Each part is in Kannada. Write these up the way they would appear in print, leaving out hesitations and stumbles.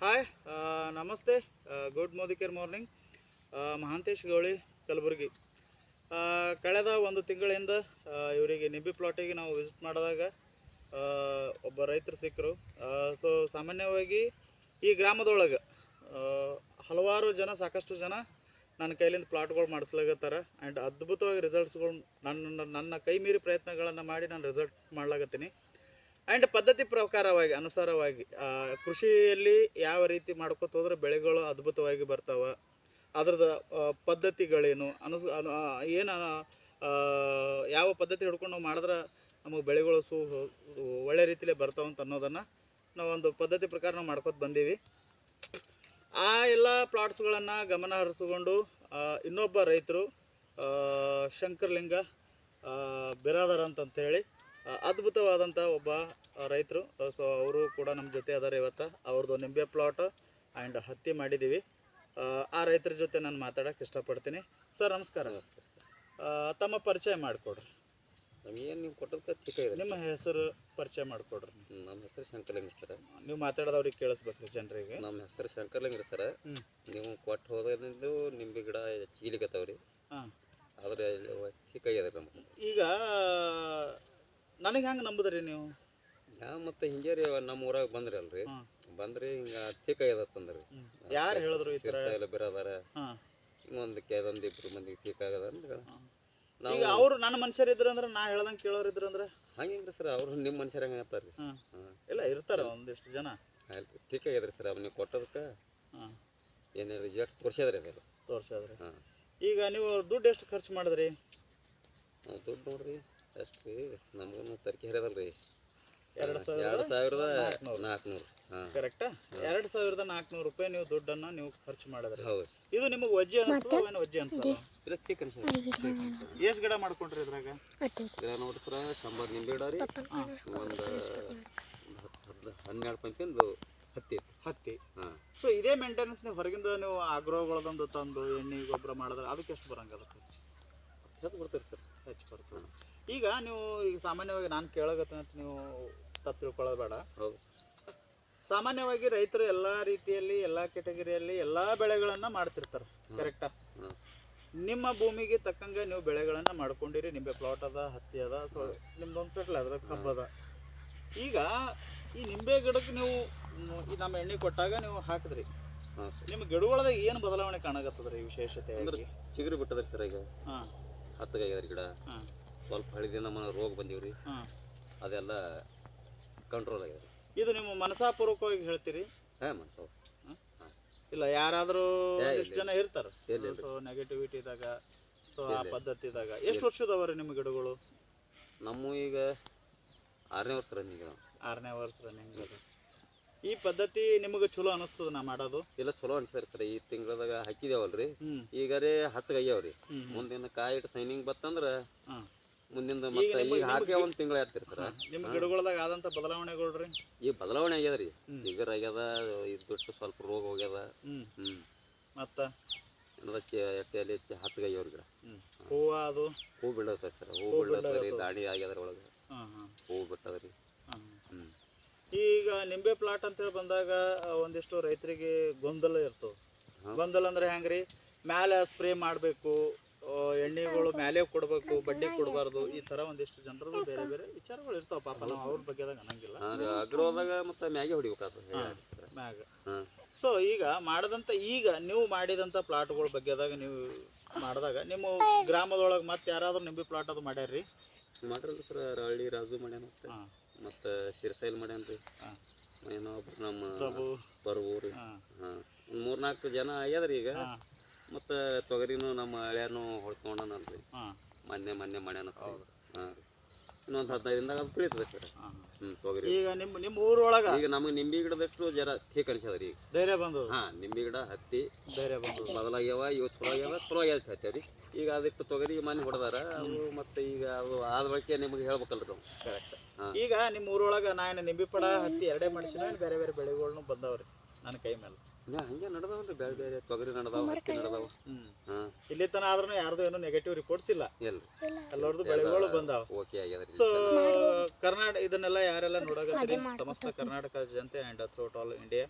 ಹಾಯ್ ನಮಸ್ತೆ. Good Modicare morning. ಮಹಾಂತೇಶ್ ಗೌಳಿ, ಕಲಬುರಗಿ. ಕಳೆದ ಒಂದು ತಿಂಗಳಿಂದ ಇವರಿಗೆ ನಿಂಬೆ ಪ್ಲಾಟಿಗೆ ನಾವು ವಿಸಿಟ್ ಮಾಡಿದಾಗ ಒಬ್ಬ ರೈತರು ಸಿಕ್ಕರು. ಸೊ ಸಾಮಾನ್ಯವಾಗಿ ಈ ಗ್ರಾಮದೊಳಗೆ ಹಲವಾರು ಜನ, ಸಾಕಷ್ಟು ಜನ ನನ್ನ ಕೈಲಿಂದ ಪ್ಲಾಟ್ಗಳು ಮಾಡಿಸ್ಲಾಗತ್ತಾರ. ಆ್ಯಂಡ್ ಅದ್ಭುತವಾಗಿ ರಿಸಲ್ಟ್ಸ್ಗಳು ನನ್ನ ಕೈ ಮೀರಿ ಪ್ರಯತ್ನಗಳನ್ನು ಮಾಡಿ ನಾನು ರಿಸಲ್ಟ್ ಮಾಡ್ಲಾಗತ್ತೀನಿ. ಆ್ಯಂಡ್ ಪದ್ಧತಿ ಪ್ರಕಾರವಾಗಿ ಅನುಸಾರವಾಗಿ ಕೃಷಿಯಲ್ಲಿ ಯಾವ ರೀತಿ ಮಾಡ್ಕೊತ ಹೋದ್ರೆ ಬೆಳೆಗಳು ಅದ್ಭುತವಾಗಿ ಬರ್ತಾವೆ, ಅದ್ರದ್ದು ಪದ್ಧತಿಗಳೇನು ಏನು ಯಾವ ಪದ್ಧತಿ ಹಿಡ್ಕೊಂಡು ನಾವು ಮಾಡಿದ್ರೆ ನಮಗೆ ಬೆಳೆಗಳು ಒಳ್ಳೆ ರೀತಿಯಲ್ಲೇ ಬರ್ತಾವಂತ ಅನ್ನೋದನ್ನು ನಾವೊಂದು ಪದ್ಧತಿ ಪ್ರಕಾರ ನಾವು ಮಾಡ್ಕೊತ ಬಂದೀವಿ. ಆ ಎಲ್ಲ ಪ್ಲಾಟ್ಸ್ಗಳನ್ನು ಗಮನ ಹರಿಸಿಕೊಂಡು ಇನ್ನೊಬ್ಬ ರೈತರು ಶಂಕರಲಿಂಗ ಬಿರಾದರ್ ಅಂತಂತೇಳಿ ಅದ್ಭುತವಾದಂಥ ಒಬ್ಬ ರೈತರು. ಸೊ ಅವರು ಕೂಡ ನಮ್ಮ ಜೊತೆ ಅದಾರೆ. ಇವತ್ತು ಅವ್ರದ್ದು ನಿಂಬೆ ಪ್ಲಾಟ್ ಆ್ಯಂಡ್ ಹತ್ತಿ ಮಾಡಿದ್ದೀವಿ. ಆ ರೈತರ ಜೊತೆ ನಾನು ಮಾತಾಡೋಕ್ಕೆ ಇಷ್ಟಪಡ್ತೀನಿ. ಸರ್ ನಮಸ್ಕಾರ. ನಮಸ್ಕಾರ ಸರ್. ತಮ್ಮ ಪರಿಚಯ ಮಾಡಿಕೊಡ್ರಿ. ನಮಗೇನು ನೀವು ಕೊಟ್ಟದಕ್ಕೆ ಚಿಕ್ಕ ಇದೆ. ನಿಮ್ಮ ಹೆಸರು ಪರಿಚಯ ಮಾಡಿಕೊಡ್ರಿ. ನಮ್ಮ ಹೆಸರು ಶಂಕರಲಿಂಗ ಸರ್. ನೀವು ಮಾತಾಡೋದವ್ರಿಗೆ ಕೇಳಿಸ್ಬೇಕ್ರಿ ಜನರಿಗೆ. ನಮ್ಮ ಹೆಸರು ಶಂಕರಲಿಂಗ ಸರ್. ನೀವು ಕೊಟ್ಟು ಹೋದ್ರಿಂದ ನಿಂಬೆ ಗಿಡ ಚೀಲಿಗತ್ತವ್ರಿ. ಹಾಂ, ಆದರೆ ಚಿಕ್ಕ ಇದೆ ನಮಗೆ. ಈಗ ನನಗೆ ಹೆಂಗೆ ನಂಬುದ್ರಿ ನೀವು? ಮತ್ತು ಹಿಂಗೆ ರೀ, ನಮ್ಮ ಊರಾಗ ಬಂದ್ರಿ ಅಲ್ರಿ, ಬಂದ್ರಿ ಹಿಂಗೆ ಚಿಕ್ಕ ಇದತ್ತಂದ್ರಿ. ಯಾರು ಹೇಳಿದ್ರು ಈ ಥರ? ಎಲ್ಲ ಬೇರೆದಾರ. ಹಾಂ, ಹಿಂಗೊಂದು ಇಬ್ಬರು ಮಂದಿಗೆ ಚಿಕ್ಕ ಆಗದ ಅಂದ್ರೆ ಈಗ ಅವರು ನನ್ನ ಮನುಷ್ಯರು ಇದ್ರು ಅಂದ್ರೆ ನಾ ಹೇಳ್ದಂಗೆ ಕೇಳೋರು ಇದ್ರು ಅಂದ್ರೆ ಹಂಗೆ ಸರ್. ಅವ್ರು ನಿಮ್ಮ ಮನುಷ್ಯರು ಹೆಂಗೆ ಆಗ್ತಾರೆ ರೀ? ಹಾಂ, ಇಲ್ಲ ಇರ್ತಾರೆ ಒಂದಿಷ್ಟು ಜನ. ಆಯ್ತು, ಚಿಕ್ಕ ಆಗ್ಯದ್ರಿ ಸರ್. ಅವ್ನಿಗೆ ಕೊಟ್ಟದಕ್ಕೆ ಹಾಂ, ಏನು ರಿಸಲ್ಟ್ ತೋರಿಸ್ಯಾದ್ರಿ ಅದೆಲ್ಲ. ತೋರ್ಸಾದ್ರಿ. ಹಾಂ. ಈಗ ನೀವು ದುಡ್ಡು ಎಷ್ಟು ಖರ್ಚು ಮಾಡಿದ್ರಿ? ದುಡ್ಡು ನೋಡ್ರಿ ಎಷ್ಟು ರೀ, ನಮಗೂ ತರ್ಕಿ ಹರಿಯದಲ್ಲ ರೀ. 2,400. ಹಾಂ, ಕರೆಕ್ಟಾ? 2,400 ರೂಪಾಯಿ ನೀವು ದುಡ್ಡನ್ನು ನೀವು ಖರ್ಚು ಮಾಡಿದ್ರಿ. ಹೌದು. ಇದು ನಿಮಗೆ ವಜ್ಜೆ ಅನಿಸ್ತದ ಏನು ವಜ್ಜೆ ಅನ್ಸಲ್ಲ? ಎಷ್ಟು ಗಿಡ ಮಾಡ್ಕೊಂಡ್ರಿ ಇದ್ರಾಗ? ನೋಡ್ರಿ ಸರ, 100 ನಿಂಬೆ ಗಿಡ ರೀ, ಒಂದು 12 ಪಂಪಿಂದು ಹತ್ತಿ. ಹಾಂ. ಸೊ ಇದೇ ಮೇಂಟೆನೆನ್ಸ್ ನೀವು ಹೊರಗಿಂದ ನೀವು ಆಗ್ರೋಗಳದೊಂದು ತಂದು ಎಣ್ಣೆ ಗೊಬ್ಬರ ಮಾಡಿದ್ರೆ ಅದಕ್ಕೆ ಎಷ್ಟು ಬರಂಗದ ಖರ್ಚು? ಹೆಚ್ಚು ಬರ್ತೀರಿ ಸರ್. ಹೆಚ್ಚು ಬರ್ತದೆ. ಈಗ ಸಾಮಾನ್ಯವಾಗಿ ನಾನು ಕೇಳೋಗತ್ತೆ ಅಂತ ನೀವು ತಪ್ಪು ತಿಳ್ಕೊಳ್ಳೋದು ಬೇಡ. ಹೌದು. ಸಾಮಾನ್ಯವಾಗಿ ರೈತರು ಎಲ್ಲ ರೀತಿಯಲ್ಲಿ, ಎಲ್ಲ ಕೆಟಗರಿಯಲ್ಲಿ ಎಲ್ಲ ಬೆಳೆಗಳನ್ನು ಮಾಡ್ತಿರ್ತಾರೆ. ಕರೆಕ್ಟಾ? ನಿಮ್ಮ ಭೂಮಿಗೆ ತಕ್ಕಂಗೆ ನೀವು ಬೆಳೆಗಳನ್ನು ಮಾಡ್ಕೊಂಡಿರಿ. ನಿಂಬೆ ಪ್ಲಾಟ್ ಅದ, ಹತ್ತಿ ಅದ, ಸೊ ನಿಮ್ದೊಂದು ಸೆಟ್ಲ್ ಅದ, ಕಬ್ಬದ. ಈಗ ಈ ನಿಂಬೆ ಗಿಡಕ್ಕೆ ನೀವು ನಮ್ಮ ಎಣ್ಣೆ ಕೊಟ್ಟಾಗ ನೀವು ಹಾಕಿದ್ರಿ, ನಿಮ್ಮ ಗಿಡಗಳದಾಗ ಏನು ಬದಲಾವಣೆ ಕಾಣಕತ್ತದ್ರಿ? ವಿಶೇಷತೆ ಅಂದ್ರೆ ಚಿಗುರು ಬಿಟ್ಟದ್ರಿ ಸರ್. ಈಗ ಹಾಂ, ಹತ್ತಗಾಗ್ಯದ್ರಿ ಗಿಡ. ಹಾಂ, ಸ್ವಲ್ಪ ಹಳಿದಿನ ನಮ್ಮ ರೋಗ ಬಂದೀವ್ರಿ. ಹಾಂ, ಅದೆಲ್ಲ ಕಂಟ್ರೋಲ್ ಆಗ್ಯದ. ಇದು ನಿಮ್ಮ ಮನಸಾಪೂರ್ವಕವಾಗಿ ಹೇಳ್ತೀರಿ? ಹಾಂ, ಮನ್ಸು. ಇಲ್ಲ, ಯಾರಾದರೂ ಎಷ್ಟು ಜನ ಇರ್ತಾರೆ ಇಲ್ಲ. ಸೊ ನೆಗೆಟಿವಿಟಿ ಇದ್ದಾಗ, ಸೊ ಆ ಪದ್ಧತಿ ಇದ್ದಾಗ. ಎಷ್ಟು ವರ್ಷದವರಿ ನಿಮ್ಮ ಗಿಡಗಳು? ನಮ್ಮ ಈಗ 6ನೇ ವರ್ಷ ರನ್ನಿಂಗ್. 6ನೇ ವರ್ಷ ರನ್ನಿಂಗ್ ಅದ. ಈ ಪದ್ಧತಿ ನಿಮಗೆ ಚಲೋ ಅನಿಸ್ತದ ನಾ ಮಾಡೋದು? ಇಲ್ಲ, ಚಲೋ ಅನ್ಸರಿ ಸರ್. ಈ ತಿಂಗಳದಾಗ ಹಾಕಿದೇವಲ್ರಿ, ಈಗ ರೀ ಹಚ್ಚಗಾಗ್ಯಾವ್ರಿ. ಮುಂದಿನ ಕಾಯಿ ಇಟ್ಟು ಸೈನಿಂಗ್ ಬತ್ತಂದ್ರೆ ಮುಂದಿನ ಮತ್ತೆ ಈಗ ಹಾಕಿ ಒಂದು ತಿಂಗಳು ಆಗ್ತೀರಿ ಸರ್. ನಿಮ್ಮ ಗಿಡಗಳದಾಗ ಆದಂಥ ಬದಲಾವಣೆಗಳು ರೀ? ಈ ಬದಲಾವಣೆ ಆಗ್ಯದ ರೀ. ಚಿಗರ್ ಆಗ್ಯದ, ಇದು ಬಿಟ್ಟು ಸ್ವಲ್ಪ ರೋಗ ಹೋಗ್ಯದ. ಮತ್ತು ಎಟ್ಟೆಯಲ್ಲಿ ಹಚ್ಚಗಾಗ್ಯಾವ್ರಿ ಗಿಡ. ಹೂವು ಅದು ಹೂ ಬಿಡತ್ರಿ ಸರ್. ಹೂ ಬಿಡತ್ರಿ, ದಾಡಿ ಆಗ್ಯದ್ರ ಒಳಗೆ. ಹೂ ಬಿಟ್ಟದ್ರಿ. ಈಗ ನಿಂಬೆ ಪ್ಲಾಟ್ ಅಂತೇಳಿ ಬಂದಾಗ ಒಂದಿಷ್ಟು ರೈತರಿಗೆ ಗೊಂದಲ ಇರ್ತವೆ. ಗೊಂದಲ ಅಂದ್ರೆ ಹೆಂಗ್ರಿ? ಮ್ಯಾಲೆ ಸ್ಪ್ರೇ ಮಾಡಬೇಕು, ಎಣ್ಣೆಗಳು ಮ್ಯಾಲೆ ಕೊಡಬೇಕು, ಬಡ್ಡಿ ಕೊಡಬಾರ್ದು, ಈ ಥರ ಒಂದಿಷ್ಟು ಜನರದು ಬೇರೆ ಬೇರೆ ವಿಚಾರಗಳು ಇರ್ತಾವೆ. ಪಾಪ ನಾವು ಅವ್ರ ಬಗ್ಗೆದಾಗ ಅನ್ನಂಗಿಲ್ಲ. ಅಗ್ರೋದಾಗ ಮತ್ತೆ ಮ್ಯಾಗೆ ಹೊಡಿಬೇಕಾಗ್ತದೆ ಮ್ಯಾಗ. ಸೊ ಈಗ ನೀವು ಮಾಡಿದಂಥ ಪ್ಲಾಟ್ಗಳ ಬಗ್ಗೆದಾಗ ನೀವು ಮಾಡಿದಾಗ ನಿಮ್ಮ ಗ್ರಾಮದೊಳಗೆ ಮತ್ತೆ ಯಾರಾದ್ರೂ ನಿಂಬೆ ಪ್ಲಾಟ್ ಅದು ಮಾಡ್ಯಾರ್ರಿ? ಮಾಡ್ರಲ್ಲ ಸರ್. ಹಳ್ಳಿ ರಾಜು ಮಾಡ್ಯಾನ, ಮತ್ತು ಶಿರ್ಸೈಲ್ ಮಾಡ್ಯಾನ್ರಿ. ಏನೊಬ್ರು ನಮ್ಮ ಪ್ರಭು ರೀ. ಹಾಂ, ಒಂದು 3-4 ಜನ ಆಗ್ಯದ್ರಿ ಈಗ. ಮತ್ತು ತೊಗರಿನೂ ನಮ್ಮ ಹಳ್ಯಾನು ಹೊಡ್ಕೊಂಡನಲ್ರಿ, ಮೊನ್ನೆ ಮಾಡ್ಯಾನ. ಹಾಂ, ಇನ್ನೊಂದು 15 ದಿನದಾಗ ಅದು ತಿಳಿತದೆ ಸರ್. ತೊಗರಿ ಈಗ ನಿಮ್ಮ ಊರೊಳಗೆ ಈಗ ನಮಗೆ ನಿಂಬೆ ಗಿಡದಷ್ಟು ಜರ ಥೇಕ್ ಅನ್ಸದ್ರಿ. ಈಗ ಧೈರ್ಯ ಬಂದು. ಹಾಂ, ನಿಂಬೆ ಗಿಡ ಹತ್ತಿ ಧೈರ್ಯ ಬಂದು ಬದಲಾಗ್ಯಾವ. ಇವು ಚಲೋ ಆಗ್ಯಾವ ಹತ್ತೇವ್ರಿ. ಈಗ ಅದಕ್ಕೆ ತೊಗರಿ ಮನೆ ಹೊಡೆದಾರ ಅವು. ಮತ್ತು ಈಗ ಅದು ಆದ ಬಳಿಕೆ ನಿಮಗೆ ಹೇಳ್ಬೇಕಲ್ರಿ ನಾವು. ಕರೆಕ್ಟ್. ಈಗ ನಿಮ್ಮ ಊರೊಳಗೆ ನಾನು ನಿಂಬೆ ಪಡ ಹತ್ತಿ ಎರಡೇ ಮಾಡಿಸಿದ ಬೇರೆ ಬೇರೆ ಬೆಳೆಗಳನ್ನು ಬಂದವ್ರಿ ನನ್ನ ಕೈ ಮೇಲೆ. ಹಂಗೆ ನಡೆದವಲ್ರಿ, ಬೇರೆ ಬೇರೆ ತೊಗರಿ ನಡೆದಾವ, ಹತ್ತಿ ನಡೆದಾವ. ಇಲ್ಲಿ ತನ ಆದ್ರೂ ಯಾರ್ದು ಏನೋ ನೆಗೆಟಿವ್ ರಿಪೋರ್ಟ್ಸ್ ಇಲ್ಲ. ಎಲ್ಲರದು ಬೆಳೆಗಳು ಬಂದಾವ. ಓಕೆ ಆಗ್ಯದ್ರಿ. ಸೊ ಕರ್ನಾಟಕ ಇದನ್ನೆಲ್ಲ ಯಾರೆಲ್ಲ ನೋಡಕತ್ತೀರಿ, ಸಮಸ್ತ ಕರ್ನಾಟಕ ಜನತೆ ಆ್ಯಂಡ್ ಥ್ರೂಟ್ ಆಲ್ ಇಂಡಿಯಾ,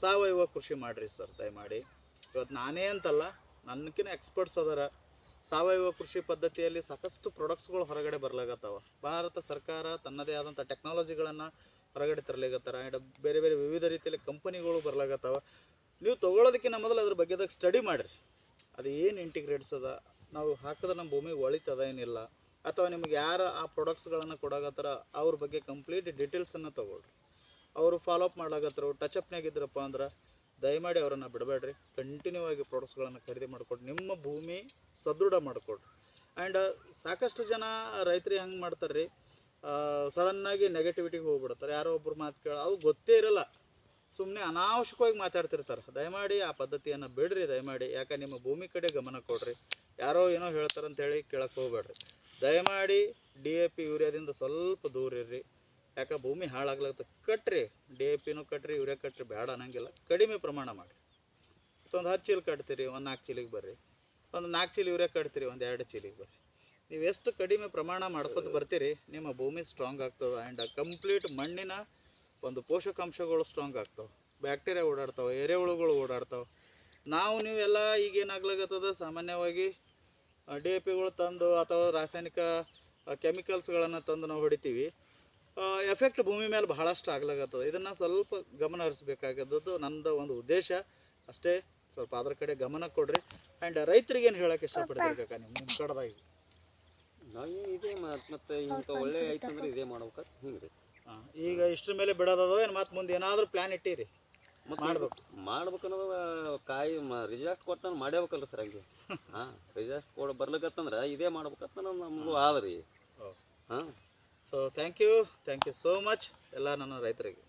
ಸಾವಯವ ಕೃಷಿ ಮಾಡಿರಿ ಸರ್ ದಯಮಾಡಿ. ಇವತ್ತು ನಾನೇ ಅಂತಲ್ಲ, ನನ್ನಕಿನ ಎಕ್ಸ್ಪರ್ಟ್ಸ್ ಅದಾರ. ಸಾವಯವ ಕೃಷಿ ಪದ್ಧತಿಯಲ್ಲಿ ಸಾಕಷ್ಟು ಪ್ರಾಡಕ್ಟ್ಸ್ಗಳು ಹೊರಗಡೆ ಬರ್ಲಾಗತ್ತವ. ಭಾರತ ಸರ್ಕಾರ ತನ್ನದೇ ಆದಂಥ ಟೆಕ್ನಾಲಜಿಗಳನ್ನು ಹೊರಗಡೆ ತರಲಿಗತ್ತಾರ. ಆ್ಯಂಡ್ ಬೇರೆ ಬೇರೆ ವಿವಿಧ ರೀತಿಯಲ್ಲಿ ಕಂಪನಿಗಳು ಬರ್ಲಾಗತ್ತವ. ನೀವು ತೊಗೊಳೋದಕ್ಕಿಂತ ಮೊದಲು ಅದ್ರ ಬಗ್ಗೆದಾಗ ಸ್ಟಡಿ ಮಾಡಿರಿ. ಅದು ಏನು ಇಂಟಿಗ್ರೇಟ್ಸ್ ಅದ, ನಾವು ಹಾಕಿದ್ರೆ ನಮ್ಮ ಭೂಮಿಗೆ ಒಳಿತದ ಏನಿಲ್ಲ, ಅಥವಾ ನಿಮ್ಗೆ ಯಾರು ಆ ಪ್ರಾಡಕ್ಟ್ಸ್ಗಳನ್ನು ಕೊಡಾಕತ್ತಾರ ಅವ್ರ ಬಗ್ಗೆ ಕಂಪ್ಲೀಟ್ ಡೀಟೇಲ್ಸನ್ನು ತೊಗೊಳ್ರಿ. ಅವರು ಫಾಲೋಅಪ್ ಮಾಡ್ಲಾಗತ್ತರು, ಟಚಪ್ನಾಗ ಇದ್ರಪ್ಪ ಅಂದ್ರೆ ದಯಮಾಡಿ ಅವರನ್ನು ಬಿಡಬೇಡ್ರಿ. ಕಂಟಿನ್ಯೂ ಆಗಿ ಪ್ರಾಡಕ್ಟ್ಸ್ಗಳನ್ನು ಖರೀದಿ ಮಾಡಿಕೊಡ್ರಿ, ನಿಮ್ಮ ಭೂಮಿ ಸದೃಢ ಮಾಡಿಕೊಡ್ರಿ. ಆ್ಯಂಡ್ ಸಾಕಷ್ಟು ಜನ ರೈತರಿಗೆ ಹಂಗೆ ಮಾಡ್ತಾರೆ ರೀ, ಸಡನ್ನಾಗಿ ನೆಗೆಟಿವಿಟಿಗೆ ಹೋಗ್ಬಿಡ್ತಾರೆ. ಯಾರೋ ಒಬ್ರು ಮಾತು ಅದು ಗೊತ್ತೇ ಇರಲ್ಲ, ಸುಮ್ಮನೆ ಅನಾವಶ್ಯಕವಾಗಿ ಮಾತಾಡ್ತಿರ್ತಾರೆ. ದಯಮಾಡಿ ಆ ಪದ್ಧತಿಯನ್ನು ಬಿಡ್ರಿ ದಯಮಾಡಿ. ಯಾಕೆ ನಿಮ್ಮ ಭೂಮಿ ಕಡೆ ಗಮನ ಕೊಡ್ರಿ. ಯಾರೋ ಏನೋ ಹೇಳ್ತಾರಂತೇಳಿ ಕೇಳಕ್ಕೆ ಹೋಗ್ಬೇಡ್ರಿ. ದಯಮಾಡಿ DAP ಯೂರಿಯಾದಿಂದ ಸ್ವಲ್ಪ ದೂರ ಇರ್ರಿ. ಯಾಕೆ ಭೂಮಿ ಹಾಳಾಗ್ಲತ್ತ. ಕಟ್ರಿ, DAPನೂ ಕಟ್ರಿ, ಯೂರಿಯಾ ಕಟ್ರಿ, ಬೇಡ ಅನ್ನಂಗಿಲ್ಲ, ಕಡಿಮೆ ಪ್ರಮಾಣ ಮಾಡಿರಿ. ಒಂದು 10 ಚೀಲ ಕಟ್ತೀರಿ, ಒಂದು 4 ಚೀಲಿಗೆ ಬರ್ರಿ. ಒಂದು 4 ಚೀಲ ಯೂರಿಯಾ ಕಟ್ತೀರಿ, ಒಂದು 2 ಚೀಲಿಗೆ ಬರ್ರಿ. ನೀವು ಎಷ್ಟು ಕಡಿಮೆ ಪ್ರಮಾಣ ಮಾಡ್ಕೊತ ಬರ್ತೀರಿ, ನಿಮ್ಮ ಭೂಮಿ ಸ್ಟ್ರಾಂಗ್ ಆಗ್ತವೆ. ಆ್ಯಂಡ್ ಕಂಪ್ಲೀಟ್ ಮಣ್ಣಿನ ಒಂದು ಪೋಷಕಾಂಶಗಳು ಸ್ಟ್ರಾಂಗ್ ಆಗ್ತವೆ. ಬ್ಯಾಕ್ಟೀರಿಯಾ ಓಡಾಡ್ತಾವೆ, ಎರೆಹುಳುಗಳು ಓಡಾಡ್ತಾವೆ. ನೀವೆಲ್ಲ ಈಗೇನಾಗ್ಲಾಗತ್ತದ, ಸಾಮಾನ್ಯವಾಗಿ DAPಗಳು ತಂದು ಅಥವಾ ರಾಸಾಯನಿಕ ಕೆಮಿಕಲ್ಸ್ಗಳನ್ನು ತಂದು ನಾವು ಹೊಡಿತೀವಿ. ಎಫೆಕ್ಟ್ ಭೂಮಿ ಮೇಲೆ ಬಹಳಷ್ಟು ಆಗ್ಲಾಗತ್ತದ. ಇದನ್ನು ಸ್ವಲ್ಪ ಗಮನ ಹರಿಸ್ಬೇಕಾಗದ್ದು ನನ್ನದು ಒಂದು ಉದ್ದೇಶ ಅಷ್ಟೇ. ಸ್ವಲ್ಪ ಅದ್ರ ಕಡೆ ಗಮನ ಕೊಡ್ರಿ. ಆ್ಯಂಡ್ ರೈತರಿಗೆ ಏನು ಹೇಳೋಕ್ಕೆ ಇಷ್ಟಪಡ್ತಿರ್ಬೇಕಾ ನಿಮ್ಮ ಕಡೆದಾಗ? ನಾವು ಇದೇ ಮತ್ತು ಇಂಥ ಒಳ್ಳೆ ಆಯ್ತಂದ್ರೆ ಇದೇ ಮಾಡ್ಬೇಕು ಹಿಂಗೆ ರೀ. ಈಗ ಇಷ್ಟ್ರ ಮೇಲೆ ಬಿಡೋದದ ಏನು ಮತ್ತೆ ಮುಂದೆ ಏನಾದರೂ ಪ್ಲ್ಯಾನ್ ಇಟ್ಟಿರಿ? ಮತ್ತು ಮಾಡ್ಬೇಕನ್ನೋದು ಕಾಯಿ ರಿಸಲ್ಟ್ ಕೊಡ್ತಾನೆ ಮಾಡೇಬೇಕಲ್ರಿ ಸರ್. ಹಂಗೆ ರಿಸಲ್ಟ್ ಬರ್ಲಿಕ್ಕತ್ತಂದ್ರೆ ಇದೇ ಮಾಡ್ಬೇಕಂತ ನಮಗೂ ಆದ್ರಿ. So thank you so much ಎಲ್ಲ ನನ್ನ ರೈತರಿಗೆ.